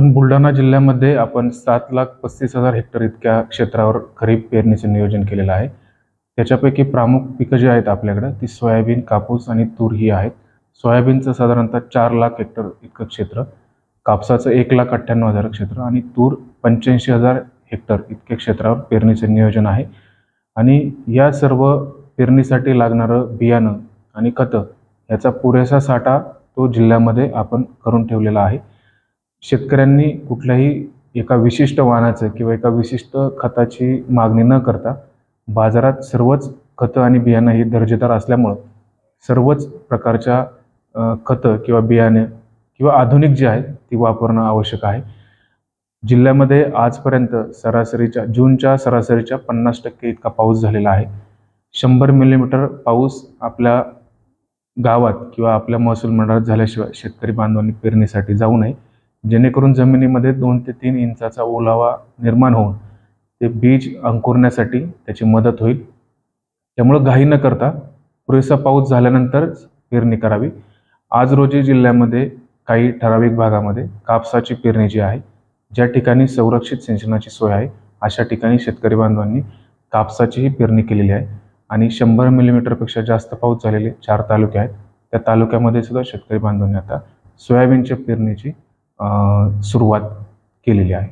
आपण बुलढाणा जिल्ह्यामध्ये 7,35,000 हेक्टर इतक्या क्षेत्रावर खरीप पेरणीचं नियोजन केलेलं आहे। त्याच्यापैकी प्रमुख पिकं जी आहेत आपल्याकडे ती सोयाबीन, कापूस आणि तूर ही आहेत। सोयाबीनचं साधारणतः 4,00,000 हेक्टर इतकं क्षेत्र, कापसाचं 1,98,000 क्षेत्र आणि तूर 85,000 हेक्टर इतक्या क्षेत्रावर पेरणीचं नियोजन आहे। आणि या सर्व पेरणीसाठी लागणारं बियाणं आणि खतं याचा पुरेसा साठा तो जिल्ह्यामध्ये आपण करून ठेवलेला आहे। शेतकऱ्यांनी कुठल्याही एका विशिष्ट वाहनाचं किंवा एका विशिष्ट खताची मागणी न करता बाजारात सर्वच खतं आणि बियाणं ही दर्जेदार असल्यामुळं सर्वच प्रकारच्या खतं किंवा बियाणे किंवा आधुनिक जी आहेत ती वापरणं आवश्यक आहे। जिल्ह्यामध्ये आजपर्यंत जूनच्या सरासरीच्या 50% इतका पाऊस झालेला आहे। 100 मिलीमीटर पाऊस आपल्या गावात किंवा आपल्या महसूल मंडळात झाल्याशिवाय शेतकरी बांधवांनी पेरणीसाठी जाऊ नये, जेणेकरून जमिनीमध्ये 2 ते 3 इंचाचा ओलावा निर्माण होऊन ते बीज अंकुरण्यासाठी त्याची मदत होईल। त्यामुळे घाई न करता पुरेसा पाऊस झाल्यानंतरच पेरणी करावी। आज रोजी जिल्ह्यामध्ये काही ठराविक भागामध्ये कापसाची पेरणी जी आहे, ज्या ठिकाणी संरक्षित सिंचनाची सोय आहे अशा ठिकाणी शेतकरी बांधवांनी कापसाचीही पेरणी केलेली आहे। आणि 100 मिलीमीटरपेक्षा जास्त पाऊस झालेले 4 तालुके आहेत, त्या तालुक्यामध्ये सुद्धा शेतकरी बांधवांनी आता सोयाबीनच्या पेरणीची सुरुवात केलेली आहे।